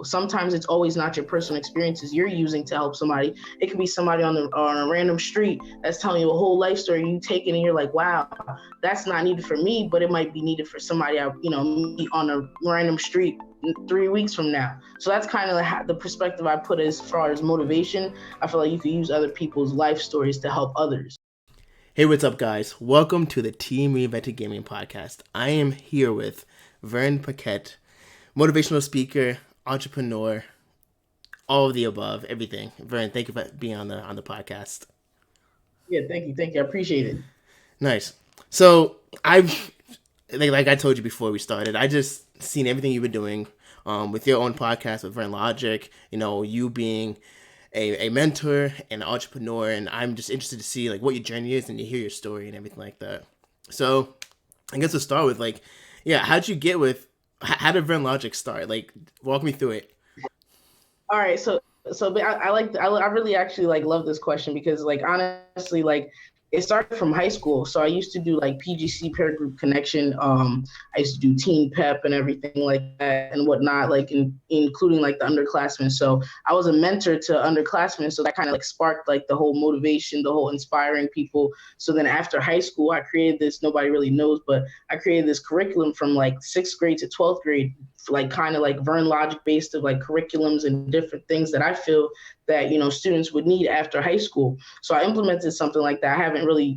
people. Sometimes it's always not your personal experiences you're using to help somebody. It could be somebody on a random street that's telling you a whole life story. You take it and you're like, wow, that's not needed for me, but it might be needed for somebody I, meet on a random street 3 weeks from now. So that's kind of the perspective I put as far as motivation. I feel like you could use other people's life stories to help others. Hey, what's up, guys? Welcome to the Team Reinvented Gaming Podcast. I am here with Vern Pacquette, motivational speaker, entrepreneur, all of the above, everything. Vern, thank you for being on the podcast. Yeah, thank you. I appreciate it. Nice. So I've like I told you before we started, I just seen everything you've been doing with your own podcast with Vern Logic. You being a mentor and an entrepreneur, and I'm just interested to see like what your journey is and to hear your story and everything like that. So I guess we'll start with how did Vern Logic start? Like, walk me through it. All right, so I really actually love this question because honestly it started from high school. So I used to do PGC peer group connection. I used to do teen pep and everything like that and whatnot, including the underclassmen. So I was a mentor to underclassmen. So that kind of sparked the whole motivation, the whole inspiring people. So then after high school, I created this, nobody really knows, but I created this curriculum from 6th grade to 12th grade, kind of Vern Logic based of curriculums and different things that I feel that, students would need after high school. So I implemented something like that. I haven't really,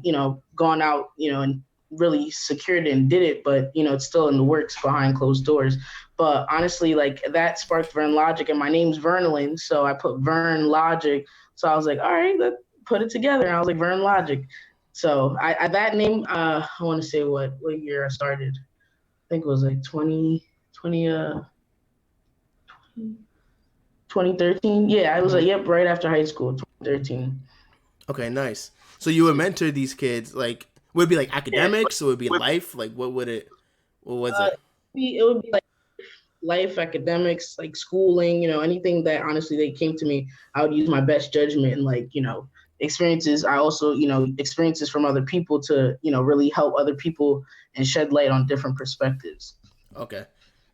gone out, and really secured it and did it, but, it's still in the works behind closed doors. But honestly, that sparked Vern Logic, and my name's Vernalyn. So I put Vern Logic. So I was like, all right, let's put it together. And I was like, Vern Logic. So I that name, I want to say what year I started. I think it was 2013. Yeah, I was right after high school, 2013. Okay, nice. So you would mentor these kids, would it be academics or would it be life? What was it? It would be life, academics, schooling, anything that honestly they came to me, I would use my best judgment and experiences. I also, experiences from other people to, really help other people and shed light on different perspectives. Okay,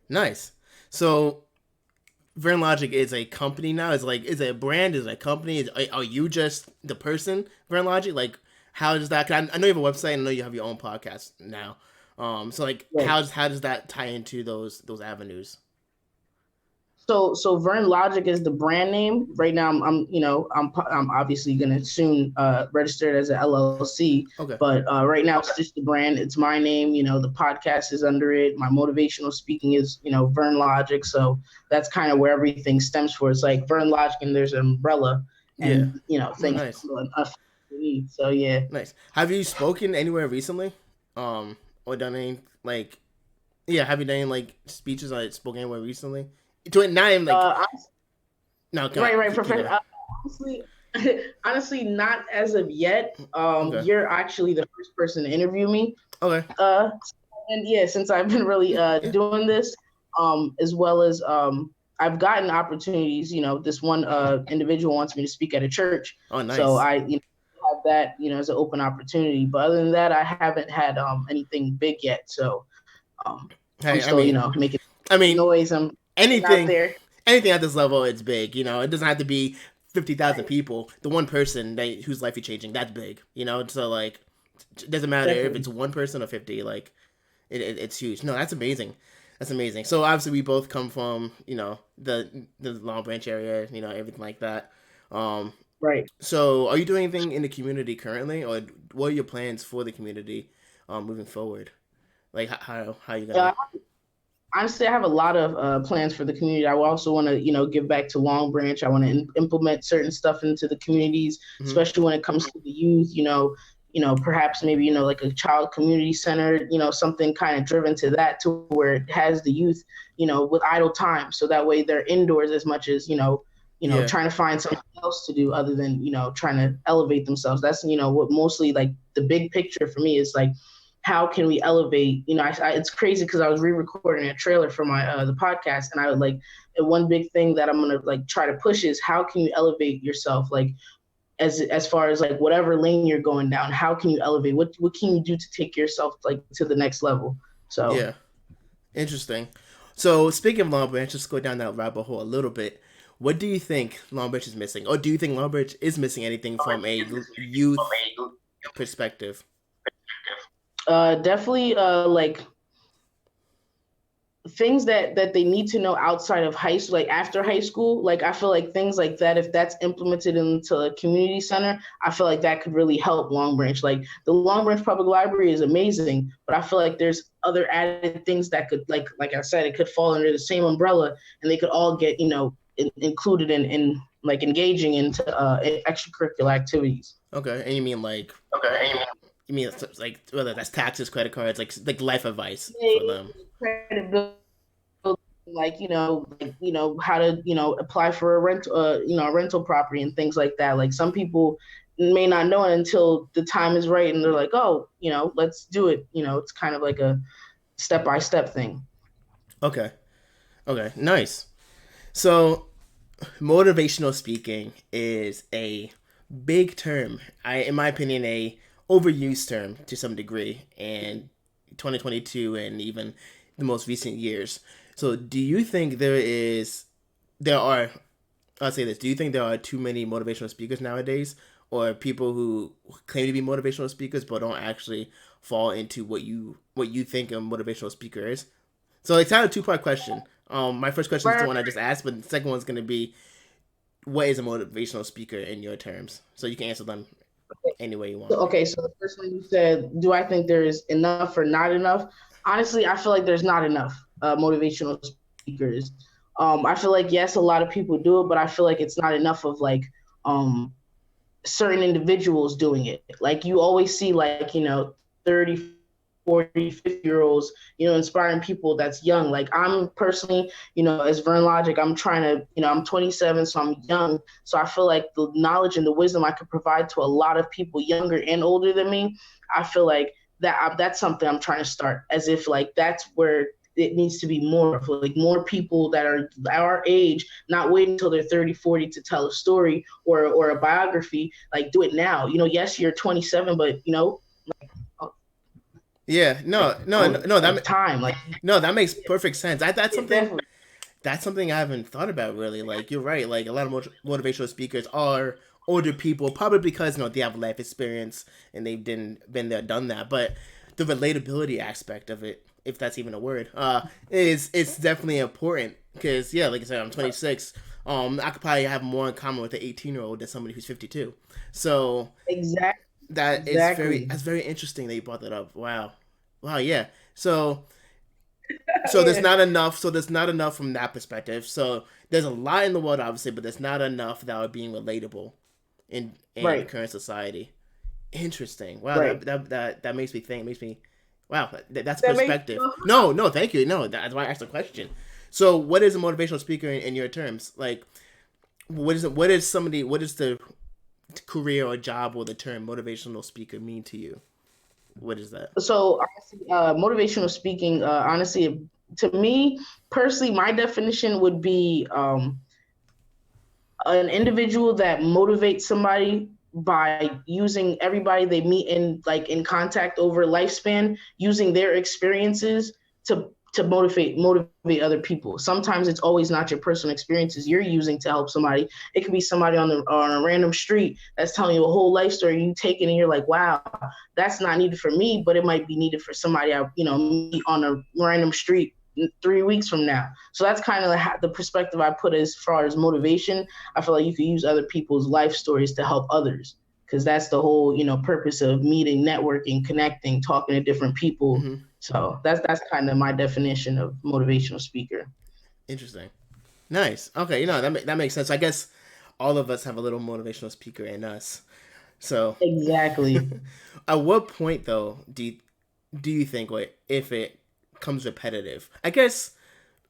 nice. So Vern Logic is a company now. Is it a brand? Is it a company? Are you just the person, Vern Logic? How does that? I know you have a website. I know you have your own podcast now. How does that tie into those avenues? So Vern Logic is the brand name. Right now, I'm obviously gonna soon register it as an LLC. Okay. But right now it's just the brand. It's my name. The podcast is under it. My motivational speaking is Vern Logic. So that's kind of where everything stems for. It's Vern Logic, and there's an umbrella, and things. Nice. So yeah. Nice. Have you spoken anywhere recently? Or done any have you done any speeches or spoken anywhere recently? To it, not even no. Right. Honestly, not as of yet. Okay. You're actually the first person to interview me. Okay. And yeah, since I've been really doing this, as well as I've gotten opportunities. This one individual wants me to speak at a church. Oh, nice. So I have that as an open opportunity. But other than that, I haven't had anything big yet. So I'm still making noise. Anything at this level, it's big. It doesn't have to be 50,000 people. The one person whose life you're changing, that's big. So it doesn't matter if it's one person or 50. It's huge. No, that's amazing. That's amazing. So obviously we both come from the Long Branch area, everything like that. Right. So are you doing anything in the community currently, or what are your plans for the community moving forward? How are you gonna? Honestly, I have a lot of plans for the community. I also want to, give back to Long Branch. I want to implement certain stuff into the communities, especially when it comes to the youth. Perhaps maybe a child community center. Something kind of driven to that, to where it has the youth, with idle time, so that way they're indoors as much as trying to find something else to do other than trying to elevate themselves. That's what mostly the big picture for me is how can we elevate? It's crazy because I was re-recording a trailer for my the podcast, and I would one big thing that I'm gonna try to push is how can you elevate yourself, as far as whatever lane you're going down, how can you elevate? What can you do to take yourself to the next level? So yeah, interesting. So speaking of Longbridge, just go down that rabbit hole a little bit. What do you think Longbridge is missing, or do you think Longbridge is missing anything from a youth perspective? Definitely like things that they need to know outside of high school, like after high school. Like I feel like things like that, if that's implemented into a community center, I feel like that could really help Long Branch. Like the Long Branch Public Library is amazing, but I feel like there's other added things that could, like I said, it could fall under the same umbrella, and they could all get included in like engaging into extracurricular activities. Okay, and you mean like you mean like whether that's taxes, credit cards, like life advice for them. Credit, like how to apply for a rent a rental property and things like that. Like some people may not know it until the time is right, and they're like, oh, let's do it. It's kind of like a step-by-step thing. Okay, nice. So motivational speaking is a big term, in my opinion, a overused term to some degree in 2022 and even the most recent years. So do you think I'll say this, do you think there are too many motivational speakers nowadays, or people who claim to be motivational speakers but don't actually fall into what you think a motivational speaker is? So it's kind of a two-part question. My first question is the one I just asked, but the second one's going to be, what is a motivational speaker in your terms? So you can answer them any way you want. Okay, so the first one you said, do I think there is enough or not enough? Honestly, I feel like there's not enough motivational speakers. I feel like, yes, a lot of people do it, but I feel like it's not enough of like certain individuals doing it. Like you always see like, 30, 40, 50-year-olds, inspiring people that's young. Like I'm personally, as Vern Logic, I'm trying to, I'm 27, so I'm young. So I feel like the knowledge and the wisdom I could provide to a lot of people younger and older than me, I feel like that's something I'm trying to start, as if like that's where it needs to be more, like more people that are our age, not waiting until they're 30, 40 to tell a story or a biography. Like do it now. Yes, you're 27, but yeah, no, that time, like no, that makes perfect sense. That's something. Definitely. That's something I haven't thought about really. Like you're right. Like a lot of motivational speakers are older people, probably because they have life experience and they've been there, done that. But the relatability aspect of it, if that's even a word, it's definitely important. Because like I said, I'm 26. I could probably have more in common with an 18-year-old than somebody who's 52. So exactly. That's very interesting that you brought that up. Wow, yeah. So there's not enough. So there's not enough from that perspective. So there's a lot in the world, obviously, but there's not enough that are being relatable in right. current society. Interesting. Wow, right. that makes me think. Wow, that's perspective. No, thank you. No, that's why I asked the question. So, what is a motivational speaker in your terms? Like, what is the career or job or the term motivational speaker mean to you? What is that? So honestly, motivational speaking, honestly, to me personally, my definition would be an individual that motivates somebody by using everybody they meet in contact over lifespan, using their experiences to motivate other people. Sometimes it's always not your personal experiences you're using to help somebody. It could be somebody on a random street that's telling you a whole life story. You take it and you're like, wow, that's not needed for me, but it might be needed for somebody I meet on a random street 3 weeks from now. So that's kind of the perspective I put as far as motivation. I feel like you could use other people's life stories to help others, because that's the whole purpose of meeting, networking, connecting, talking to different people. Mm-hmm. So that's kind of my definition of motivational speaker. Interesting. Nice. Okay, that makes sense. I guess all of us have a little motivational speaker in us. So exactly. At what point though do you think, if it comes repetitive? I guess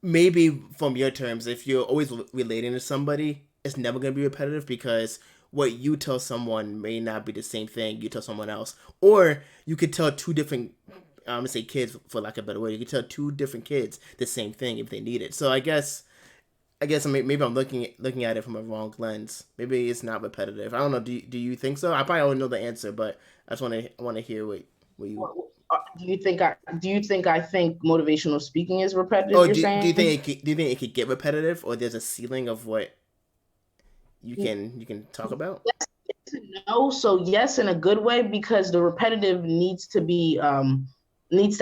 maybe from your terms, if you're always relating to somebody, it's never going to be repetitive, because what you tell someone may not be the same thing you tell someone else. Or you could tell two different, I'm going to say kids for lack of a better word, you could tell two different kids the same thing if they need it. So I guess maybe I'm looking at it from a wrong lens. Maybe it's not repetitive. I don't know. Do you think so? I probably already know the answer, but I just want to hear what you... Do you think I think motivational speaking is repetitive? Oh, You're do you saying? think do you think it could get repetitive, or there's a ceiling of what you can talk about? No, so yes, in a good way, because the repetitive needs to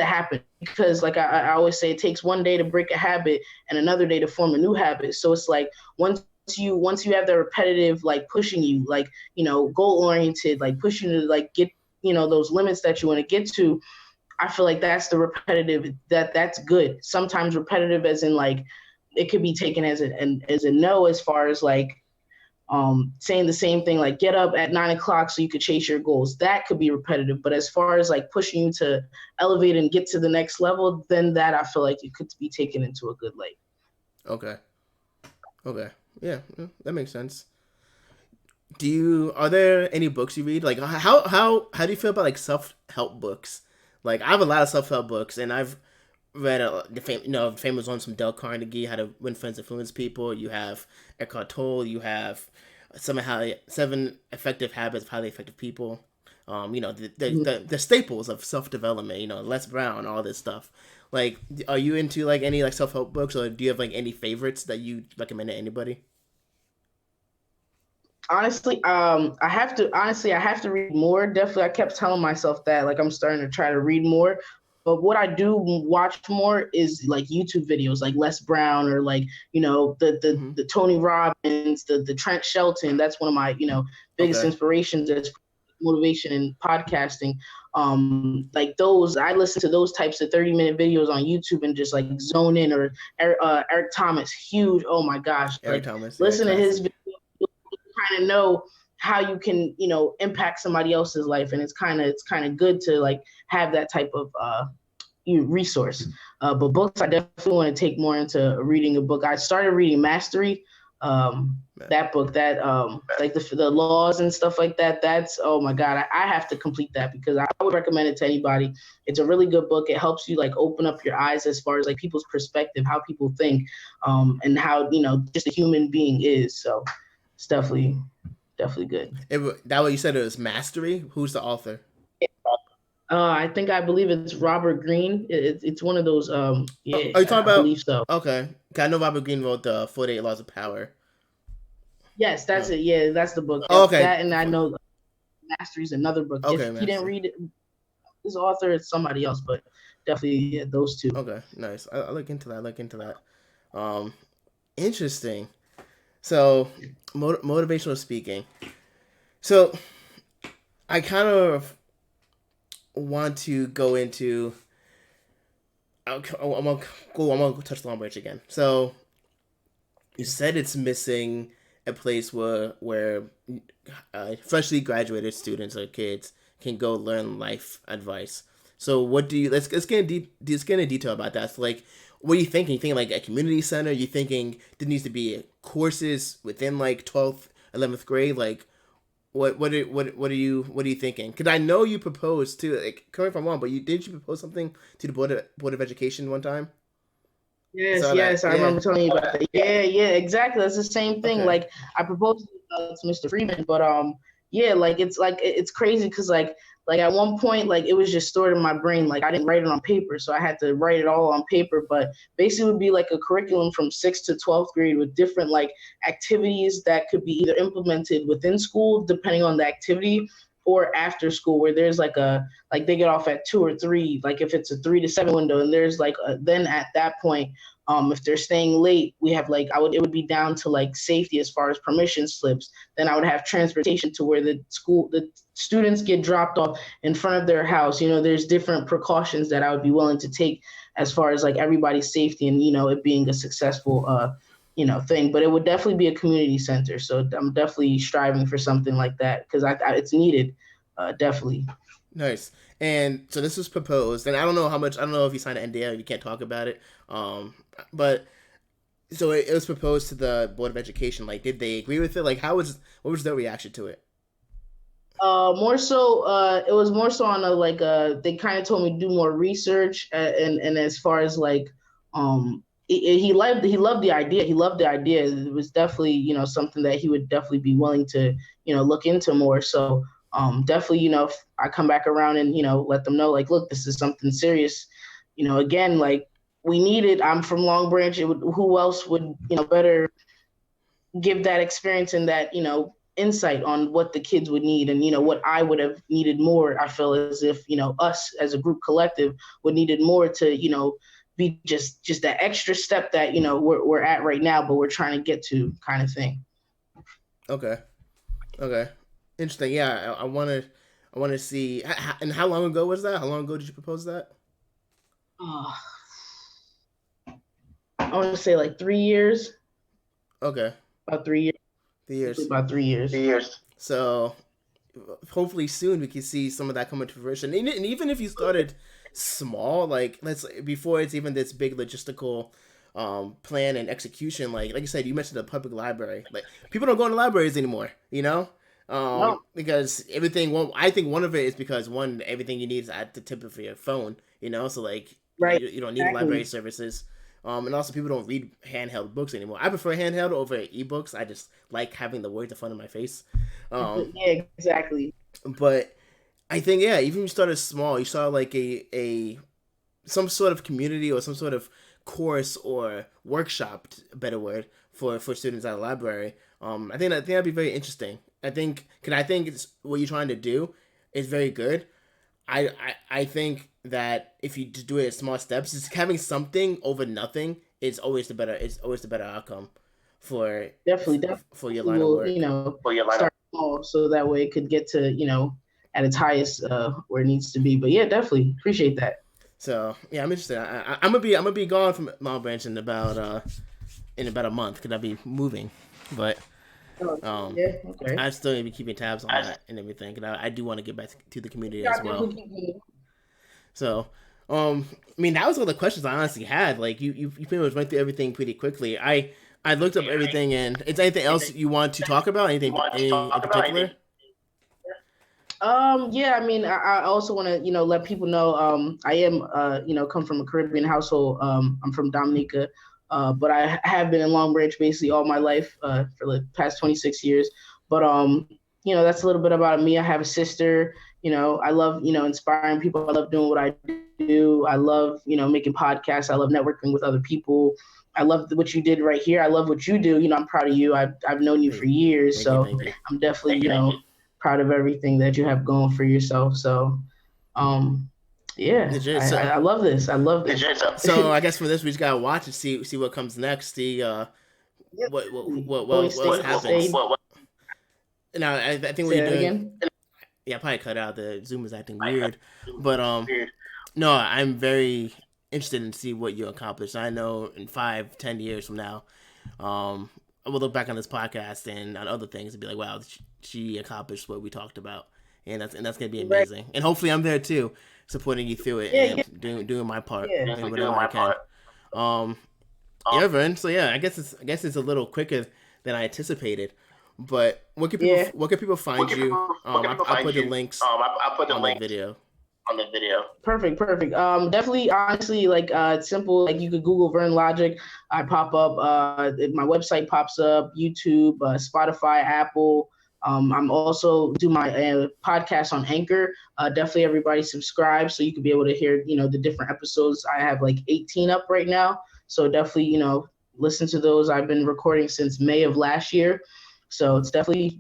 happen, because like I always say, it takes one day to break a habit and another day to form a new habit. So it's like once you have the repetitive, like pushing you, like, goal oriented, like pushing you to like get, those limits that you want to get to. I feel like that's the repetitive, that's good. Sometimes repetitive as in like it could be taken as a no, as far as like saying the same thing, like get up at 9 o'clock so you could chase your goals. That could be repetitive. But as far as like pushing you to elevate and get to the next level, then that I feel like it could be taken into a good light. Okay. Okay. Yeah, that makes sense. Are there any books you read? Like how do you feel about like self-help books? Like I have a lot of self-help books, and I've read the famous ones from Dale Carnegie, How to Win Friends, Influence People. You have Eckhart Tolle. You have seven effective habits of highly effective people. The staples of self development. Les Brown, all this stuff. Like, are you into like any like self help books, or do you have like any favorites that you recommend to anybody? Honestly, I have to read more. Definitely, I kept telling myself that, like, I'm starting to try to read more. But what I do watch more is like YouTube videos, like Les Brown, or like, the Tony Robbins, the Trent Shelton. That's one of my, biggest inspirations as motivation and podcasting. Like those, I listen to those types of 30-minute videos on YouTube and just like zone in. Or Eric Thomas, huge. Oh my gosh. Eric like, Thomas. Listen to his videos, kind of know how you can, impact somebody else's life. And it's kind of good to like have that type of resource. But books, I definitely want to take more into reading a book. I started reading Mastery, that book, that like the laws and stuff like that. That's, oh my God, I have to complete that, because I would recommend it to anybody. It's a really good book. It helps you like open up your eyes as far as like people's perspective, how people think, and how, just a human being is. So it's definitely good. That what you said, it was Mastery? Who's the author? I believe it's Robert Greene. It's one of those. Yeah, are you talking about? I believe so. Okay, I know Robert Greene wrote the 48 Laws of Power. Yes, that's it. Yeah, that's the book. Oh, okay. That, and I know Mastery's another book. Okay, if you didn't read it, his author, it's somebody else, but definitely those two. Okay, nice. I look into that. Interesting. So, motivational speaking. So, I kind of want to go into. I'm gonna touch the long bridge again. So, you said it's missing a place where freshly graduated students or kids can go learn life advice. So, what do you? Let's get into detail about that. So, like, what are you thinking? You thinking like a community center? You thinking there needs to be courses within like 12th, 11th grade? Like, what are you thinking? Because I know you proposed to, like, correct me if I'm wrong, but didn't you propose something to the board of education one time? Yes, I remember telling you about that. Yeah, exactly. That's the same thing. Okay. Like, I proposed to Mr. Freeman, but it's crazy, because like at one point, like, it was just stored in my brain. Like, I didn't write it on paper, so I had to write it all on paper. But basically, it would be like a curriculum from 6th to 12th grade with different like activities that could be either implemented within school, depending on the activity, or after school, where there's like they get off at 2 or 3, like if it's a 3 to 7 window, and there's like then at that point, if they're staying late, we have like it would be down to like safety as far as permission slips. Then I would have transportation to where the students get dropped off in front of their house. There's different precautions that I would be willing to take as far as like everybody's safety and it being a successful thing. But it would definitely be a community center. So I'm definitely striving for something like that, because it's needed, definitely. Nice. And so this was proposed, and I don't know if you signed an NDA or you can't talk about it. But so it was proposed to the Board of Education. Like, did they agree with it? Like, what was their reaction to it? It was more so on they kind of told me to do more research, and as far as like, he loved the idea. He loved the idea. It was definitely, something that he would definitely be willing to, look into more. So, definitely, if I come back around and, let them know, like, look, this is something serious, again, like we need it. I'm from Long Branch. Who else would, better give that experience and that, insight on what the kids would need and, what I would have needed more. I feel as if, us as a group collective would needed more to, be just that extra step that, we're at right now, but we're trying to get to kind of thing. Okay. Interesting. Yeah. I want to see. And how long ago was that? How long ago did you propose that? I want to say like 3 years. Okay. About 3 years. 3 years. About 3 years. 3 years. So hopefully soon we can see some of that come into fruition. And even if you started small, like before it's even this big logistical plan and execution, like you said, you mentioned the public library. Like people don't go into libraries anymore, no. Because everything. Well, I think one of it is because everything you need is at the tip of your phone, so like right. you don't need library services. And also people don't read handheld books anymore. I prefer handheld over ebooks. I just like having the words in front of my face. Yeah, exactly. But I think, even if you started small, you started like some sort of community or some sort of course or workshop, a better word, for students at a library. I think that'd be very interesting. I think it's what you're trying to do is very good. I think that if you just do it in small steps, just having something over nothing is always the better outcome for definitely for your line of work. Start small so that way it could get to at its highest where it needs to be. But yeah, definitely appreciate that. So yeah, I'm interested. I'm gonna be gone from Long Branch in about a month because I'll be moving, but. Yeah, okay. I still need to be keeping tabs on that and everything, because I do want to get back to the community as well. So, I mean, that was all the questions I honestly had. Like, you pretty much went through everything pretty quickly. I looked up everything, and is there anything else you want to talk about? Anything in particular? Yeah, I mean, I also want to, let people know, I am, come from a Caribbean household. I'm from Dominica. But I have been in Long Branch basically all my life for the past 26 years. But, that's a little bit about me. I have a sister. I love, inspiring people. I love doing what I do. I love, making podcasts. I love networking with other people. I love what you did right here. I love what you do. I'm proud of you. I've known you for years. Thank you. I'm definitely, proud of everything that you have going for yourself. So, yeah, I love this. So I guess for this we just gotta watch and see what comes next. See what happens. Now I think what you're doing. Again? Yeah, I probably cut out. The Zoom is acting weird, but no, I'm very interested in see what you accomplish. I know in 5-10 years from now, I will look back on this podcast and on other things and be like, wow, she accomplished what we talked about, and that's gonna be amazing. And hopefully I'm there too, supporting you through it and doing my part and whatever I can. Yeah, Vern. So yeah, I guess it's a little quicker than I anticipated. But what can people find you? I'll put the links on the video. Perfect. Definitely, honestly, like it's simple. Like you could Google Vern Logic. I pop up. My website pops up. YouTube, Spotify, Apple. I'm also do my podcast on Anchor. Definitely everybody subscribe so you can be able to hear, the different episodes. I have like 18 up right now. So definitely, listen to those. I've been recording since May of last year. So it's definitely,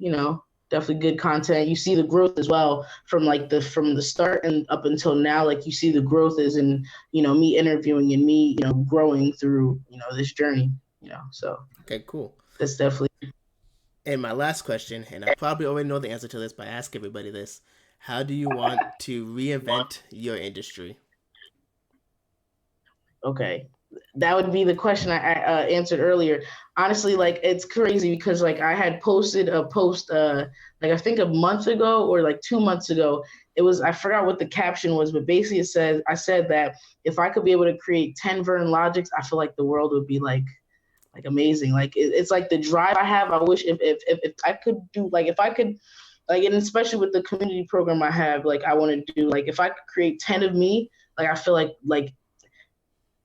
definitely good content. You see the growth as well from the start and up until now. Like you see the growth is in, me interviewing and me, growing through, this journey, so. Okay, cool. That's definitely. And my last question, and I probably already know the answer to this, but I ask everybody this: how do you want to reinvent your industry? Okay, that would be the question I answered earlier. Honestly, like it's crazy because like I had posted a post like I think a month ago or like 2 months ago. It was, I forgot what the caption was, but basically I said that if I could be able to create 10 Vern Logics, I feel like the world would be like amazing. Like it's like the drive I have. I wish if I could do if I could and especially with the community program I have, I want to do if I could create 10 of me, I feel like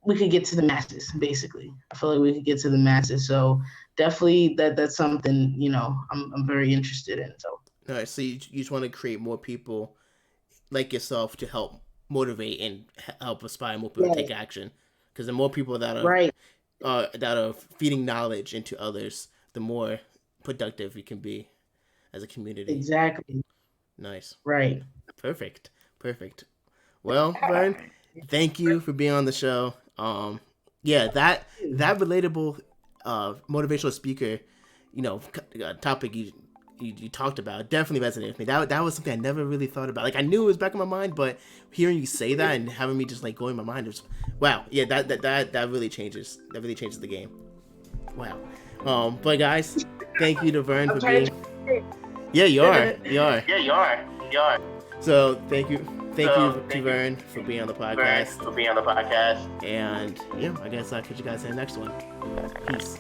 we could get to the masses. Basically, I feel like we could get to the masses. So definitely that's something I'm very interested in. So Nice. So you just want to create more people like yourself to help motivate and help inspire more people to take action. Because the more people that are feeding knowledge into others, the more productive we can be as a community. Exactly. Nice. Right. Perfect. Well, Vern, thank you for being on the show. That relatable motivational speaker, topic you talked about definitely resonated with me. That was something I never really thought about. Like I knew it was back in my mind, but hearing you say that and having me just like go in my mind, it was wow. Yeah, that really changes. That really changes the game. Wow. But guys, thank you to Vern for being. Yeah, you are. Yeah, you are. So thank you to Vern for being on the podcast. And yeah, I guess I'll catch you guys in the next one. Peace.